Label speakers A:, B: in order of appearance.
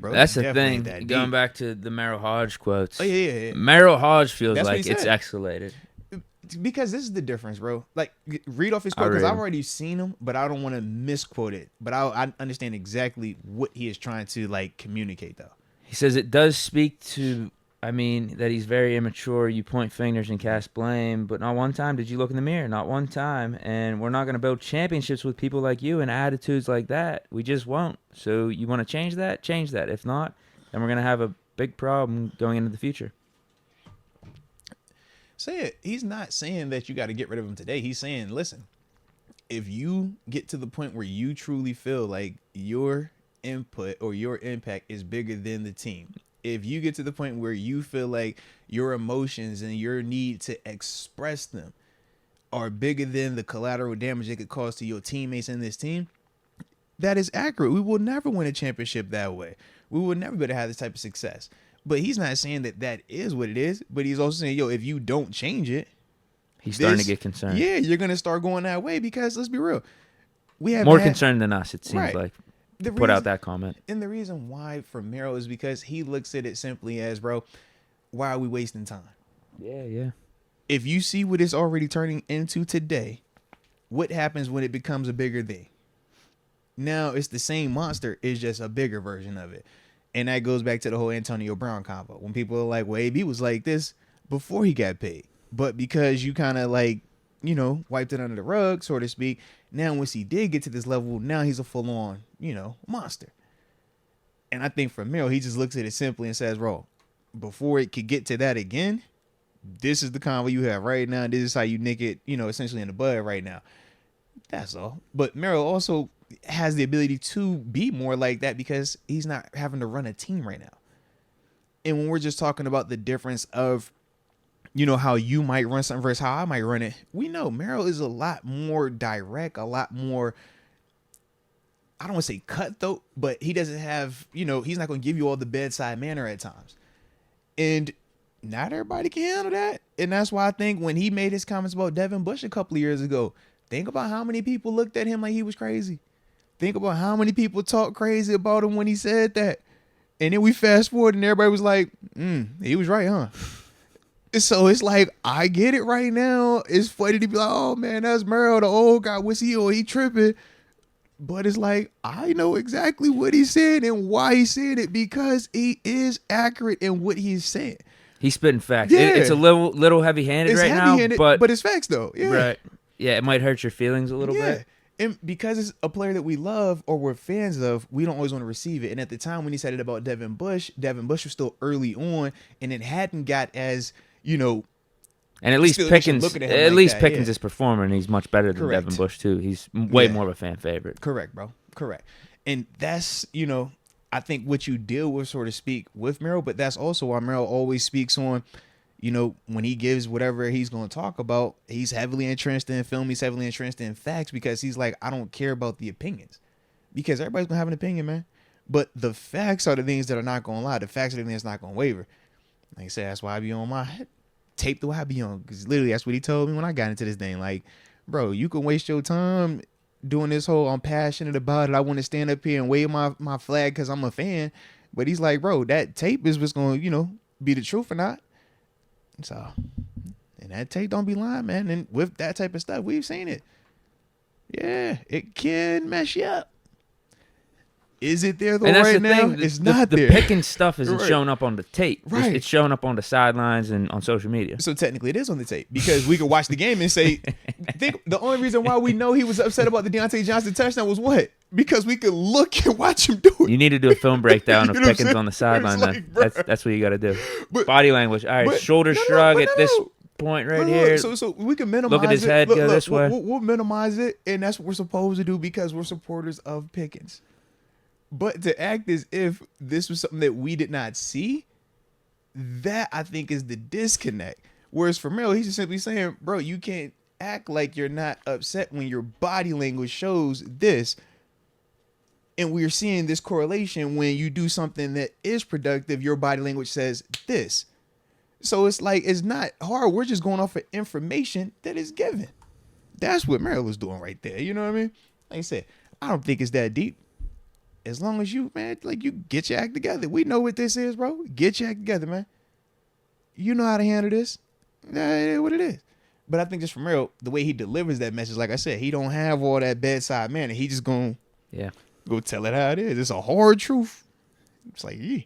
A: bro.
B: That's the
A: Definitely
B: thing.
A: that
B: Going
A: deep.
B: back to the Merrill Hoge quotes.
A: Oh yeah.
B: Merrill Hoge feels
A: That's what
B: like
A: he
B: it's
A: said.
B: escalated.
A: Because this is the difference, bro. Like, read off his
B: I
A: quote because
B: read
A: I've
B: him.
A: already seen him, but I don't want to misquote it. But I understand exactly what he is trying to like communicate, though.
B: He says it does speak to, that he's very immature. You point fingers and cast blame, but not one time did you look in the mirror. Not one time. And we're not going to build championships with people like you and attitudes like that. We just won't. So you want to change that? Change that. If not, then we're going to have a big problem going into the future.
A: Say it. He's not saying that you got to get rid of him today. He's saying, listen, if you get to the point where you truly feel like your input or your impact is bigger than the team, if you get to the point where you feel like your emotions and your need to express them are bigger than the collateral damage it could cause to your teammates in this team, that is accurate. We will never win a championship that way. We will never be able to have this type of success. But he's not saying that that is what it is. But he's also saying, yo, if you don't change it,
B: he's starting to get concerned.
A: Yeah, you're going to start going that way because let's be real. We have
B: more concerned than us, it seems
A: right.
B: like.
A: Put
B: out that comment.
A: And the reason why for Merrill is because he looks at it simply as, bro, why are we wasting time?
B: Yeah.
A: If you see what it's already turning into today, what happens when it becomes a bigger thing? Now it's the same monster, it's just a bigger version of it. And that goes back to the whole Antonio Brown combo. When people are like, well, AB was like this before he got paid. But because you kind of like, wiped it under the rug, so to speak, now once he did get to this level, now he's a full-on, monster. And I think for Merrill, he just looks at it simply and says, bro, before it could get to that again, this is the combo you have right now. This is how you nick it, essentially in the bud right now. That's all. But Merrill also has the ability to be more like that because he's not having to run a team right now. And when we're just talking about the difference of, how you might run something versus how I might run it, we know Merrill is a lot more direct, a lot more, I don't want to say cutthroat, but he doesn't have, he's not going to give you all the bedside manner at times. And not everybody can handle that. And that's why I think when he made his comments about Devin Bush a couple of years ago, think about how many people looked at him like he was crazy. Think about how many people talked crazy about him when he said that. And then we fast forward and everybody was like, he was right, huh? So it's like, I get it right now. It's funny to be like, oh man, that's Merrill, the old guy. What's he tripping? But it's like, I know exactly what he said and why he said it because he is accurate in what he's saying.
B: He's spitting facts.
A: Yeah.
B: It's a little heavy-handed right now,
A: but it's facts though. Yeah.
B: Right. Yeah, it might hurt your feelings a little bit.
A: And because it's a player that we love or we're fans of, we don't always want to receive it. And at the time when he said it about Devin Bush was still early on and it hadn't got as,
B: and at least Pickens, Pickens is performing. He's much better than
A: Correct.
B: Devin Bush too. He's way more of a fan favorite.
A: Correct, bro. Correct. And that's, I think what you deal with, so to speak, with Merrill, but that's also why Merrill always speaks on, when he gives whatever he's going to talk about, he's heavily interested in film. He's heavily interested in facts because he's like, I don't care about the opinions because everybody's going to have an opinion, man. But the facts are the things that are not going to lie. The facts are the things that's not going to waver. Like I said, that's why I be on my tape the way I be on because literally that's what he told me when I got into this thing. Like, bro, you can waste your time doing this whole I'm passionate about it. I want to stand up here and wave my flag because I'm a fan. But he's like, bro, that tape is what's going to, be the truth or not. So, and that tape don't be lying, man. And with that type of stuff, we've seen it. Yeah, it can mess you up. Is it there though right now? It's not there.
B: The Pickens stuff isn't showing up on the tape.
A: Right.
B: It's showing up on the sidelines and on social media.
A: So technically it is on the tape because we could watch the game and say, think the only reason why we know he was upset about the Deontay Johnson touchdown was what? Because we could look and watch him do it.
B: You need to do a film breakdown of Pickens on the sideline.
A: Like,
B: that's what you got to do. Body language. All right, shoulder shrug at this point right here.
A: So we can minimize it.
B: Look at his head, go this way.
A: We'll minimize it, and that's what we're supposed to do because we're supporters of Pickens. But to act as if this was something that we did not see, that I think is the disconnect. Whereas for Merrill, he's just simply saying, bro, you can't act like you're not upset when your body language shows this. And we're seeing this correlation when you do something that is productive, your body language says this. So it's like, it's not hard. We're just going off of information that is given. That's what Merrill was doing right there. You know what I mean? Like I said, I don't think it's that deep. as long as you, man, like you get your act together. We know what this is, bro. Get your act together, man. You know how to handle this. It is what it is. But I think just from Merril, the way he delivers that message, like I said, he don't have all that bedside manner. He just gonna go tell it how it is. It's a hard truth. It's like, yeah.